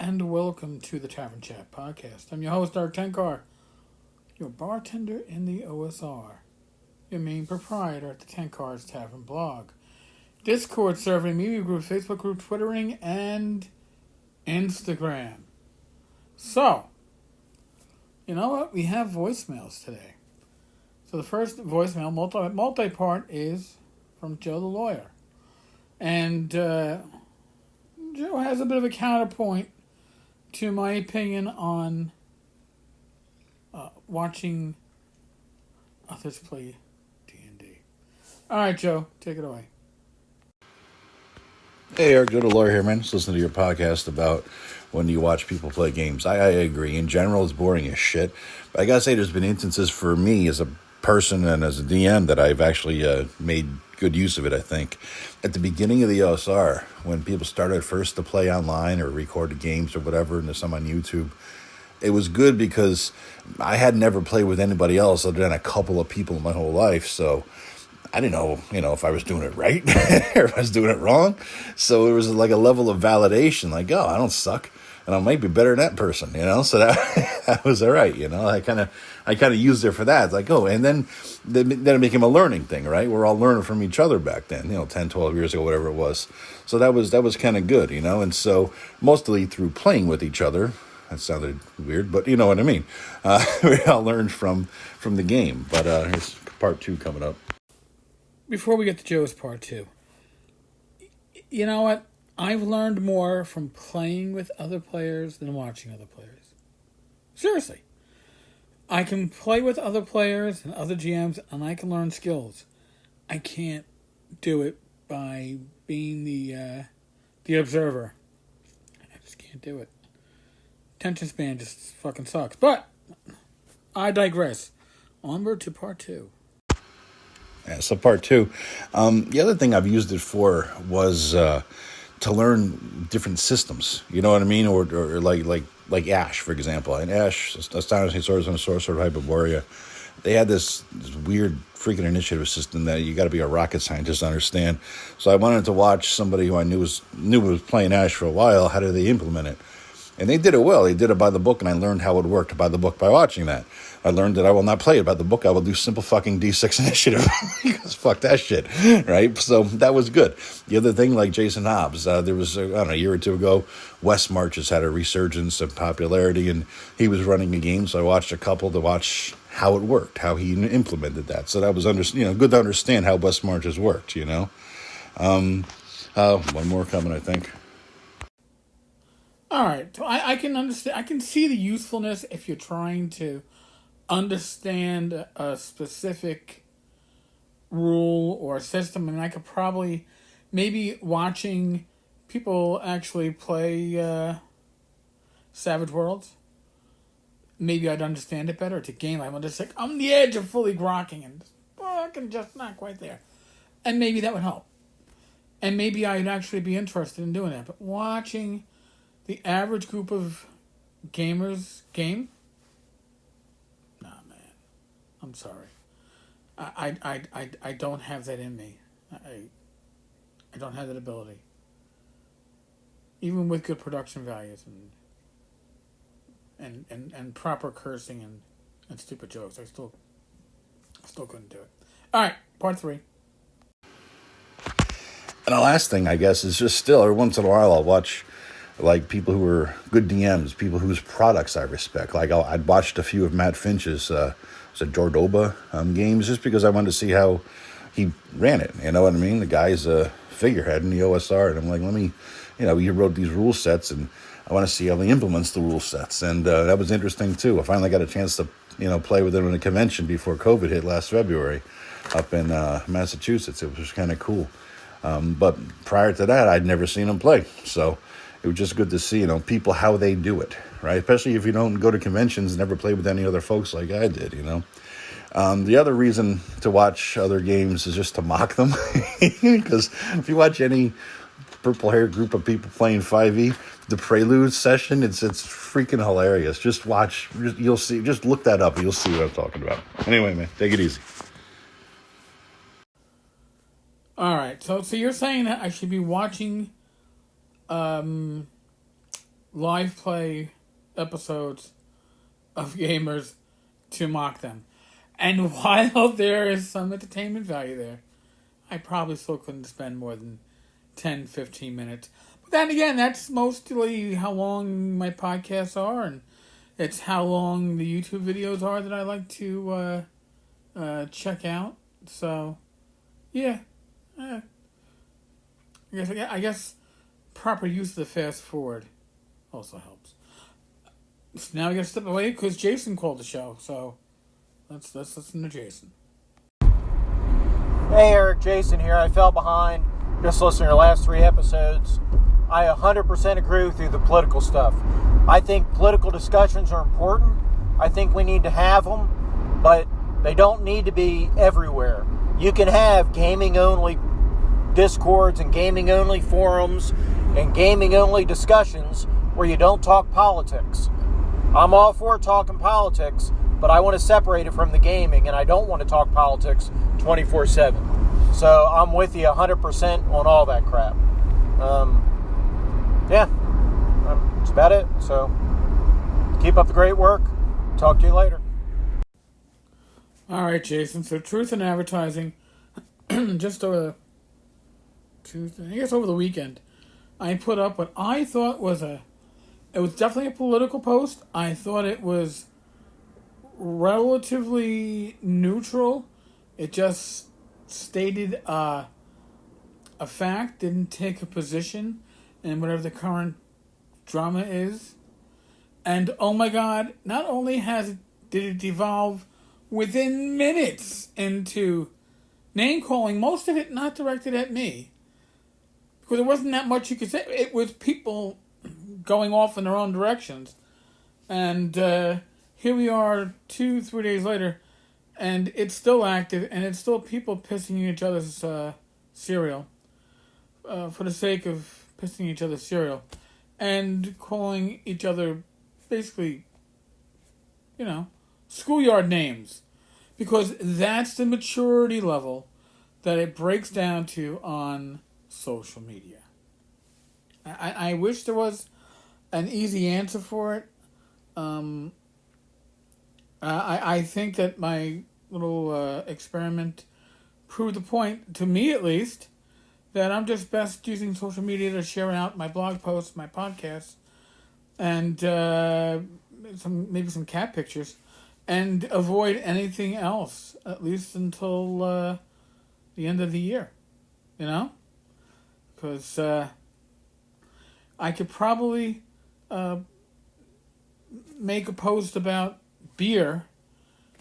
and welcome to the Tavern Chat Podcast. I'm your host, Art Tenkar, your bartender in the OSR, your main proprietor at the Tenkar's Tavern blog, Discord server, media group, Facebook group, Twittering, and Instagram. So, you know what? We have voicemails today. So the first voicemail, multi-part, is from Joe the Lawyer. And Joe has a bit of a counterpoint to my opinion on watching others play D&D. All right, Joe, take it away. Hey, Eric, JoeTheLawyer here, man. Just listen to your podcast about when you watch people play games. I agree. In general, it's boring as shit. But I gotta say, there's been instances for me as a person and as a DM that I've actually made good use of it, I think. At the beginning of the OSR, when people started first to play online or record games or whatever, and there's some on YouTube, it was good because I had never played with anybody else other than a couple of people in my whole life, so I didn't know, if I was doing it right or if I was doing it wrong. So it was like a level of validation, like, oh, I don't suck, and I might be better than that person, So that was all right, I kind of used it for that. It's like, oh, and then it became a learning thing, right? We're all learning from each other back then, 10, 12 years ago, whatever it was. So that was kind of good, And so mostly through playing with each other. That sounded weird, but you know what I mean. We all learned from the game. But here's part 2 coming up. Before we get to Joe's part 2, you know what? I've learned more from playing with other players than watching other players. Seriously. I can play with other players and other GMs, and I can learn skills. I can't do it by being the observer. I just can't do it. Attention span just fucking sucks. But I digress. Onward to part 2. Yeah, so part 2. The other thing I've used it for was to learn different systems. You know what I mean? Or like Ash, for example. In Ash, Astonishing Swords and Sorcerer of Hyperborea, they had this weird freaking initiative system that you got to be a rocket scientist to understand. So I wanted to watch somebody who I knew was playing Ash for a while. How do they implement it? And they did it well. They did it by the book, and I learned how it worked by the book by watching that. I learned that I will not play it by the book. I will do simple fucking D6 initiative because fuck that shit, right? So that was good. The other thing, like Jason Hobbs, there was, a year or two ago, West March has had a resurgence of popularity, and he was running a game, so I watched a couple to watch how it worked, how he implemented that. So that was good to understand how West March has worked, One more coming, I think. All right, so I can understand. I can see the usefulness if you're trying to understand a specific rule or system, and I could probably maybe watching people actually play Savage Worlds. Maybe I'd understand it better. It's a game I'm just like on the edge of fully grokking and fucking just not quite there, and maybe that would help. And maybe I'd actually be interested in doing that. But watching the average group of gamers game? Nah, man. I'm sorry. I don't have that in me. I don't have that ability. Even with good production values and proper cursing and stupid jokes, I still couldn't do it. All right, part 3. And the last thing, I guess, is just still, every once in a while, I'll watch like people who are good DMs, people whose products I respect. Like I'd watched a few of Matt Finch's Jordoba games just because I wanted to see how he ran it. You know what I mean? The guy's a figurehead in the OSR, and I'm like, he wrote these rule sets, and I want to see how he implements the rule sets. And that was interesting too. I finally got a chance to play with him in a convention before COVID hit last February up in Massachusetts. It was kind of cool. But prior to that, I'd never seen him play, so it was just good to see, people, how they do it, right? Especially if you don't go to conventions and never play with any other folks like I did, The other reason to watch other games is just to mock them. Because if you watch any purple-haired group of people playing 5e, the Prelude session, it's freaking hilarious. Just watch, you'll see, just look that up. You'll see what I'm talking about. Anyway, man, take it easy. All right, so you're saying that I should be watching live play episodes of gamers to mock them. And while there is some entertainment value there, I probably still couldn't spend more than 10, 15 minutes. But then again, that's mostly how long my podcasts are, and it's how long the YouTube videos are that I like to check out. So, yeah. I guess proper use of the fast forward also helps. So now I gotta step away because Jason called the show. So let's listen to Jason. Hey Eric, Jason here. I fell behind just listening to the last 3 episodes. I 100% agree with you, the political stuff. I think political discussions are important. I think we need to have them, but they don't need to be everywhere. You can have gaming-only discords and gaming-only forums and gaming-only discussions where you don't talk politics. I'm all for talking politics, but I want to separate it from the gaming, and I don't want to talk politics 24/7. So I'm with you 100% on all that crap. That's about it. So keep up the great work. Talk to you later. All right, Jason. So truth in advertising, just over Tuesday, I guess over the weekend, I put up what I thought was it was definitely a political post. I thought it was relatively neutral. It just stated a fact, didn't take a position in whatever the current drama is. And oh my God, not only did it devolve within minutes into name calling, most of it not directed at me, because there wasn't that much you could say. It was people going off in their own directions. And here we are 2-3 days later, and it's still active, and it's still people pissing in each other's cereal for the sake of pissing each other's cereal and calling each other basically, schoolyard names, because that's the maturity level that it breaks down to on social media. I wish there was an easy answer for it. I think that my little experiment proved the point, to me at least, that I'm just best using social media to share out my blog posts, my podcasts, and maybe some cat pictures, and avoid anything else, at least until the end of the year, because I could probably make a post about beer,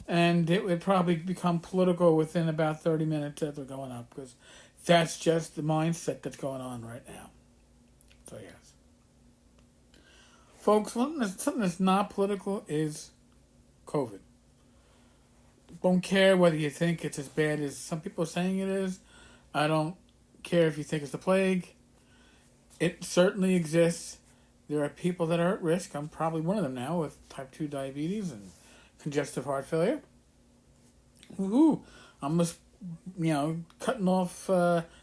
and it would probably become political within about 30 minutes after going up, because that's just the mindset that's going on right now. So yes, folks, something that's not political is COVID. Don't care whether you think it's as bad as some people are saying it is. I don't care if you think it's the plague. It certainly exists. There are people that are at risk. I'm probably one of them now, with type 2 diabetes and congestive heart failure. Woohoo! I'm just,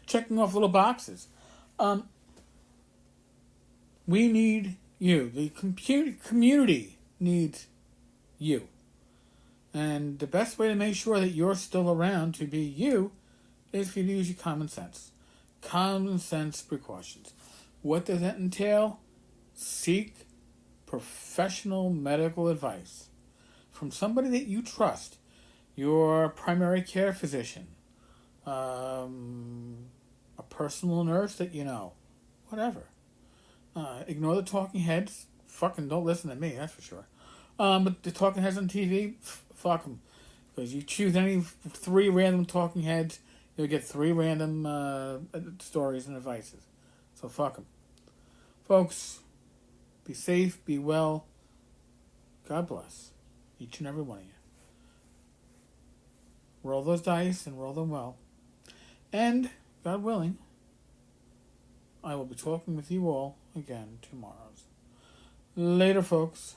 checking off little boxes. We need you. The community needs you. And the best way to make sure that you're still around to be you is for you to use your common sense. Common sense precautions. What does that entail? Seek professional medical advice from somebody that you trust, your primary care physician, a personal nurse that you know, whatever. Ignore the talking heads. Fucking don't listen to me, that's for sure. But the talking heads on TV, fuck them. Because you choose any 3 random talking heads, you'll get 3 random stories and advices. So fuck them. Folks, be safe, be well. God bless each and every one of you. Roll those dice and roll them well. And, God willing, I will be talking with you all again tomorrow. Later, folks.